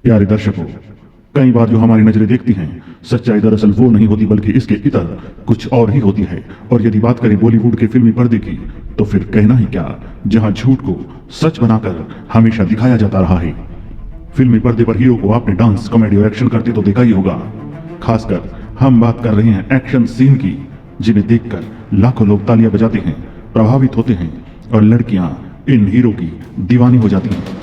प्यारे दर्शकों, कई बार जो हमारी नजरें देखती हैं सच्चाई दरअसल वो नहीं होती बल्कि इसके इतर कुछ और ही होती है। और यदि बात करें बॉलीवुड के फिल्मी पर्दे की तो फिर कहना ही क्या, जहां झूठ को सच बनाकर हमेशा दिखाया जाता रहा है। फिल्मी पर्दे पर हीरो को आपने डांस, कॉमेडी और एक्शन करते तो देखा ही होगा। खासकर हम बात कर रहे हैं एक्शन सीन की, जिन्हें देखकर लाखों लोग तालियां बजाते हैं, प्रभावित होते हैं और लड़कियां इन हीरो की दीवानी हो जाती हैं।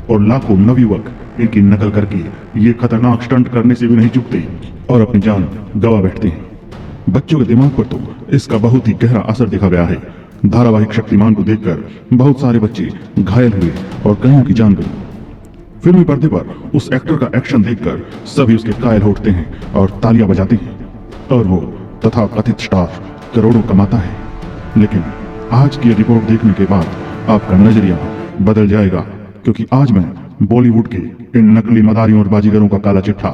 और लाखों नवयुवक इनकी नकल करके ये खतरनाक स्टंट करने से भी नहीं चूकते और अपनी जान गंवा बैठते हैं। बच्चों के दिमाग पर तो इसका बहुत ही गहरा असर देखा गया है। धारावाहिक शक्तिमान को देखकर बहुत सारे बच्चे घायल हुए और कईयों की जान गई। फिल्मी पर्दे पर उस एक्टर का एक्शन देखकर सभी उसके कायल उठते हैं और तालियां बजाते हैं, और वो तथाकथित स्टार करोड़ों कमाता है। लेकिन आज की रिपोर्ट देखने के बाद आपका नजरिया बदल जाएगा, क्योंकि आज मैं बॉलीवुड के इन नकली मदारियों और बाजीगरों का काला चिट्ठा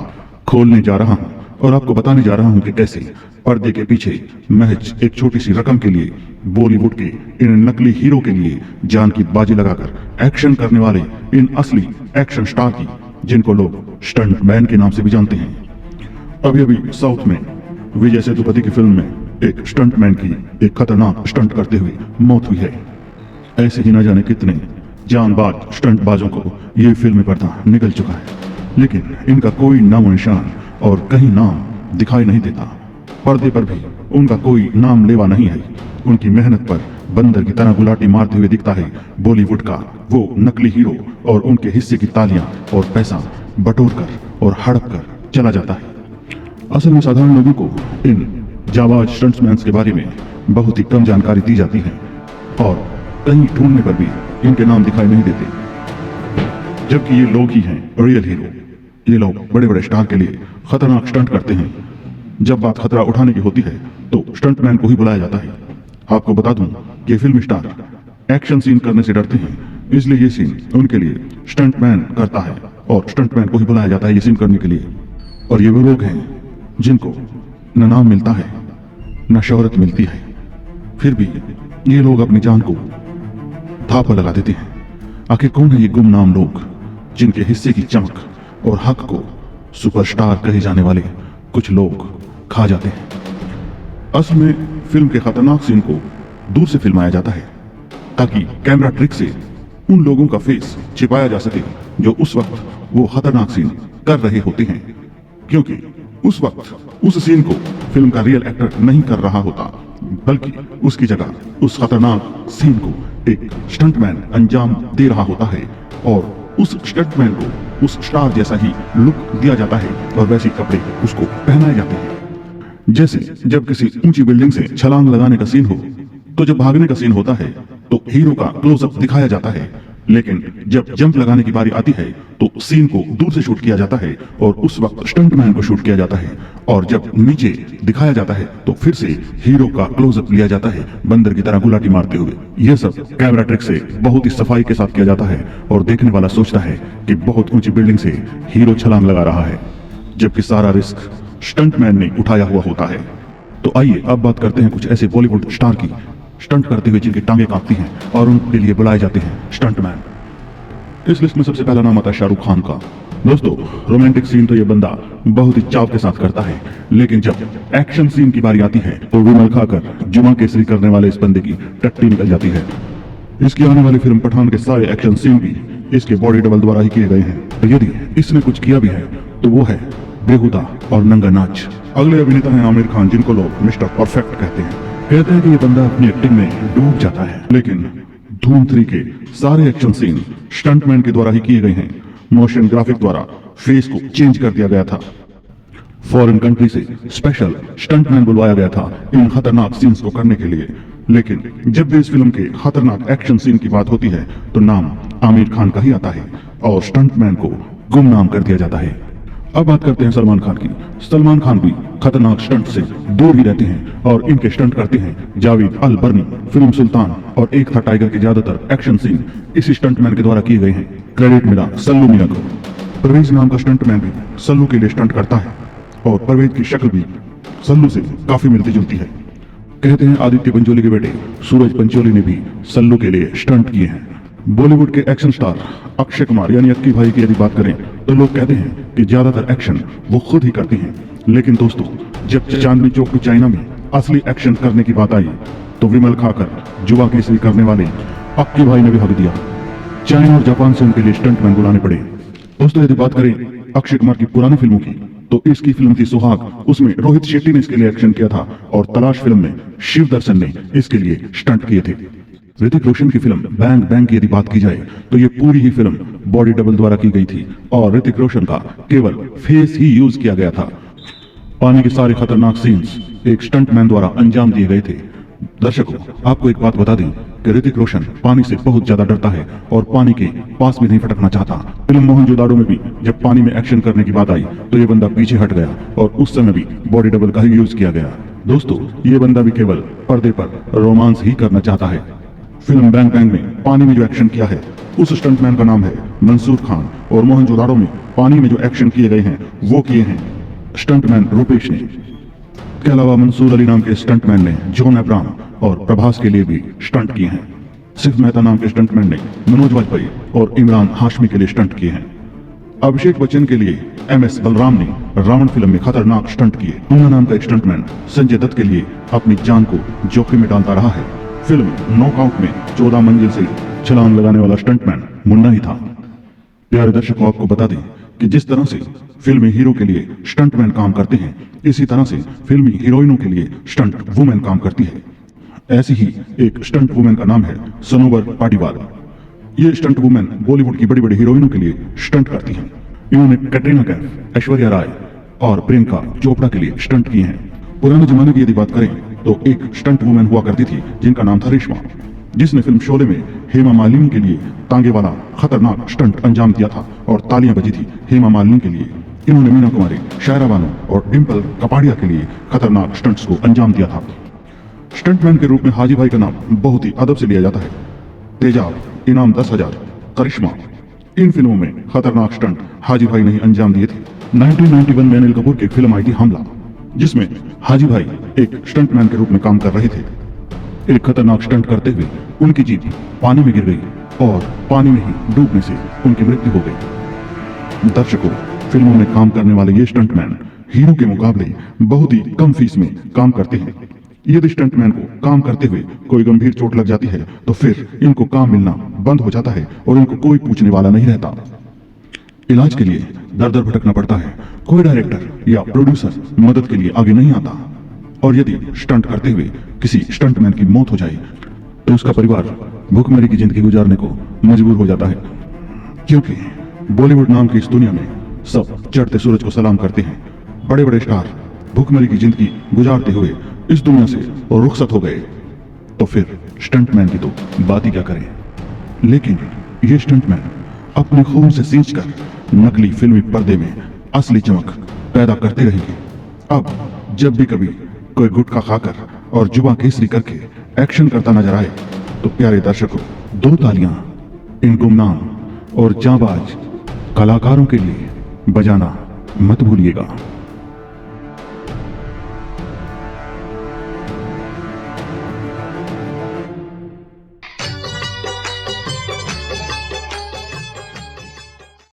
खोलने जा रहा हूं और आपको बताने जा रहा हूं कि कैसे पर्दे के पीछे महज एक छोटी सी रकम के लिए बॉलीवुड के इन नकली हीरो के लिए जान की बाजी लगाकर एक्शन करने वाले इन असली एक्शन स्टार की, जिनको लोग स्टंट मैन के नाम से भी जानते हैं। अभी अभी साउथ में विजय सेतुपति की फिल्म में एक स्टंट मैन की एक खतरनाक स्टंट करते हुए मौत हुई है। ऐसे ही न जाने कितने जानबाज स्टंटबाजों को ये फिल्मी पर्दा निकल चुका है, लेकिन इनका कोई नामो निशान और कहीं नाम दिखाई नहीं देता। पर्दे पर भी उनका कोई नाम लेवा नहीं है। उनकी मेहनत पर बंदर की तरह गुलाटी मारते हुए दिखता है बॉलीवुड का वो नकली हीरो, और उनके हिस्से की तालियां और पैसा बटोर कर और हड़प कर चला जाता है। असल में साधारण लोगों को इन जाबाज स्टंट्समैन के बारे में बहुत ही कम जानकारी दी जाती है, और कहीं ढूंढने पर भी इनके नाम दिखाई नहीं देते, जबकि ये लोग ही हैं रियल हीरो। ये लोग बड़े बड़े स्टार के लिए खतरनाक स्टंट करते हैं। जब बात खतरा उठाने की होती है तो स्टंटमैन को ही बुलाया जाता है। आपको बता दूं कि फिल्म स्टार एक्शन सीन करने से डरते हैं, इसलिए ये सीन उनके लिए स्टंटमैन करता है और स्टंटमैन को ही बुलाया जाता है ये सीन करने के लिए। और ये वो लोग हैं जिनको न नाम मिलता है न शोहरत मिलती है, फिर भी ये लोग अपनी जान को धापा लगा देते हैं। आखिर कौन है ये गुमनाम लोग जिनके हिस्से की चमक और हक को सुपरस्टार कहे जाने वाले कुछ लोग खा जाते हैं? असल में फिल्म के खतरनाक सीन को दूर से फिल्माया जाता है ताकि कैमरा ट्रिक से उन लोगों का फेस छिपाया जा सके जो उस वक्त वो खतरनाक सीन कर रहे होते हैं, क्योंकि उस वक्त उस सीन को फिल्म का रियल एक्टर नहीं कर रहा होता, बल्कि उसकी जगह उस खतरनाक सीन को एक स्टंटमैन अंजाम दे रहा होता है, और उस स्टंटमैन को उस स्टार जैसा ही लुक दिया जाता है और वैसे कपड़े उसको पहनाए जाते हैं। जैसे जब किसी ऊंची बिल्डिंग से छलांग लगाने का सीन हो, तो जब भागने का सीन होता है तो हीरो का क्लोजअप दिखाया जाता है, लेकिन जब जंप लगाने की बारी आती है तो सीन को दूर से शूट किया जाता है और उस वक्त स्टंटमैन को शूट किया जाता है, और जब नीचे दिखाया जाता है तो फिर से हीरो का क्लोजअप लिया जाता है बंदर की तरह गुलाटी मारते हुए। यह सब कैमरा ट्रिक से बहुत ही सफाई के साथ किया जाता है, और देखने वाला सोचता है कि बहुत ऊंची बिल्डिंग से हीरो छलांग लगा रहा है, जबकि सारा रिस्क स्टंटमैन ने उठाया हुआ होता है। तो आइए अब बात करते हैं कुछ ऐसे बॉलीवुड स्टार की स्टंट करते हुए जिनकी टांगें कांपती हैं और उनके लिए बुलाए जाते हैं स्टंटमैन। इस लिस्ट में सबसे पहला नाम आता है शाहरुख खान का। दोस्तों, रोमांटिक सीन तो ये बंदा बहुत ही चाव के साथ करता है, लेकिन जब एक्शन सीन की बारी आती है तो विमल खाकर जुमा केसरी करने वाले इस बंदे की टट्टी निकल जाती है। इसकी आने वाली फिल्म पठान के सारे एक्शन सीन भी इसके बॉडी डबल द्वारा ही किए गए हैं। यदि इसने कुछ किया भी है तो वो है बेहुदा और नंगा नाच। अगले अभिनेता हैं आमिर खान, जिनको लोग मिस्टर परफेक्ट कहते हैं। कहते हैं कि ये बंदा अपनी एक्टिंग में डूब जाता है, लेकिन धूम 3 के सारे एक्शन सीन स्टंटमैन के द्वारा ही किए गए हैं। मोशन ग्राफिक द्वारा फेस को चेंज कर दिया गया था। फॉरेन कंट्री से स्पेशल स्टंटमैन बुलवाया गया था इन खतरनाक सीन्स को करने के लिए, लेकिन जब भी इस फिल्म के खतरनाक एक्शन सीन की बात होती है तो नाम आमिर खान का ही आता है और स्टंटमैन को गुमनाम कर दिया जाता है। अब बात करते हैं सलमान खान की। सलमान खान भी खतरनाक स्टंट से दूर ही रहते हैं और इनके स्टंट करते हैं जावेद अल बर्नी। फिल्म सुल्तान और एक था टाइगर के ज्यादातर एक्शन सीन इसी स्टंटमैन के द्वारा किए गए हैं। क्रेडिट मिला सल्लू मियां को। परवेज नाम का स्टंटमैन भी सल्लू के लिए स्टंट करता है, और परवेज की शक्ल भी सल्लू से काफी मिलती जुलती है। कहते हैं आदित्य पंचोली के बेटे सूरज पंचोली ने भी सल्लू के लिए स्टंट किए हैं। बॉलीवुड के एक्शन स्टार अक्षय कुमार यानी अक्की भाई की यदि बात करें तो लोग कहते हैं कि ज्यादातर एक्शन वो खुद ही करते हैं, लेकिन दोस्तों जब चांदनी चौक की चाइना में असली एक्शन करने की बात आई तो विमल खाकर जुआ केसरी करने वाले अक्की भाई ने भी हक दिया। चाइना और जापान से उनके लिए स्टंटमैन बुलाने पड़े। दोस्तों यदि बात करें अक्षय कुमार की पुरानी फिल्मों की तो इसकी फिल्म थी सुहाग, उसमें रोहित शेट्टी ने इसके लिए एक्शन किया था और तलाश फिल्म में शिव दर्शन ने इसके लिए स्टंट किए थे। ऋतिक रोशन की फिल्म बैंग बैंग की यदि बात की जाए तो ये पूरी ही फिल्म बॉडी डबल द्वारा की गई थी और ऋतिक रोशन का केवल फेस ही यूज किया गया था। पानी के सारे खतरनाक सीन्स एक स्टंटमैन द्वारा अंजाम दिए गए थे। दर्शकों आपको एक बात बता दें कि ऋतिक रोशन पानी से बहुत ज्यादा डरता है और पानी के पास भी नहीं फटकना चाहता। फिल्म मोहनजोदाड़ो में भी जब पानी में एक्शन करने की बात आई तो ये बंदा पीछे हट गया और उस समय भी बॉडी डबल का ही यूज किया गया। दोस्तों ये बंदा भी केवल पर्दे पर रोमांस ही करना चाहता है। फिल्म बैंग बैंग में पानी में जो एक्शन किया है उस स्टंटमैन का नाम है मंसूर खान और मोहनजोदाड़ो में पानी में जो एक्शन किए गए हैं वो किए हैं स्टंटमैन रूपेश ने। इसके अलावा मंसूर अली नाम के स्टंटमैन ने जॉन अब्राहम और प्रभास के लिए भी स्टंट किए हैं। सिफ मेहता नाम के स्टंटमैन ने मनोज वाजपेयी और इमरान हाशमी के लिए स्टंट किए हैं। अभिषेक बच्चन के लिए MS बलराम ने रावण फिल्म में खतरनाक स्टंट किए। मुन्ना नाम का एक स्टंटमैन संजय दत्त के लिए अपनी जान को जोखिम में डालता रहा है। फिल्म नॉकआउट में 14 मंजिल से छलांग लगाने वाला स्टंटमैन मुन्ना ही था। प्यारे दर्शकों आपको बता दें कि जिस तरह से फिल्मी हीरो के लिए स्टंटमैन काम करते हैं इसी तरह से फिल्मी हीरोइनों के लिए स्टंट वुमेन काम करती है। ऐसी ही एक स्टंट वुमेन का नाम है सनोवर पाटीवाल। ये स्टंट वुमेन बॉलीवुड की बड़ी बड़ी हीरोइनों के लिए स्टंट करती हैं। इन्होंने कैटरीना कैफ, ऐश्वर्या राय और प्रियंका चोपड़ा के लिए स्टंट किए हैं। पुराने जमाने की यदि बात करें तो एक स्टंट वुमेन हुआ करती थी जिनका नाम था रेशमा, जिसने फिल्म शोले में हेमा मालिनी के लिए तांगे वाला खतरनाक स्टंट अंजाम दिया था और तालियां बजी थी हेमा मालिनी के लिए। इन्होंने मीना कुमारी, शायरा बानो और डिम्पल कपाड़िया के लिए खतरनाक स्टंट्स को अंजाम दिया था। स्टंटमैन के रूप में हाजी भाई का नाम बहुत ही अदब से लिया जाता है। तेजाब, इनाम 10,000, करिश्मा, इन फिल्मों में खतरनाक स्टंट हाजी भाई ने ही अंजाम दिए थे। 1991 में अनिल कपूर की एक फिल्म आई थी हमला, जिसमें हाजी भाई एक स्टंटमैन के रूप में काम कर रहे थे। एक खतरनाक स्टंट करते हुए उनकी जीप पानी में गिर गई और पानी में ही डूबने से उनकी मृत्यु हो गई। दर्शकों फिल्मों में काम करने वाले ये स्टंटमैन हीरो के मुकाबले बहुत ही कम फीस में काम करते हैं। यदि स्टंटमैन को काम करते हुए कोई गंभीर चोट लग जाती है तो फिर इनको काम मिलना बंद हो जाता है और इनको कोई पूछने वाला नहीं रहता। इलाज के लिए दर दर भटकना पड़ता है। कोई डायरेक्टर या प्रोड्यूसर मदद के लिए आगे नहीं आता और यदि स्टंट करते हुए किसी स्टंटमैन की मौत हो जाए तो उसका परिवार भूखमरी की जिंदगी गुजारने को मजबूर हो जाता है, क्योंकि बॉलीवुड नाम की इस दुनिया में सब चढ़ते सूरज को सलाम करते हैं। बड़े बड़े स्टार भूखमरी की जिंदगी गुजारते हुए इस दुनिया से रुखसत हो गए तो फिर स्टंटमैन की तो बात ही क्या करें। लेकिन ये स्टंटमैन अपने खून से सींचकर नकली फिल्मी पर्दे में असली चमक पैदा करते रहेंगे। अब जब भी कभी कोई गुटखा खाकर और जुबा केसरी करके एक्शन करता नजर आए तो प्यारे दर्शकों 2 तालियां इन गुमनाम और जांबाज कलाकारों के लिए बजाना मत भूलिएगा।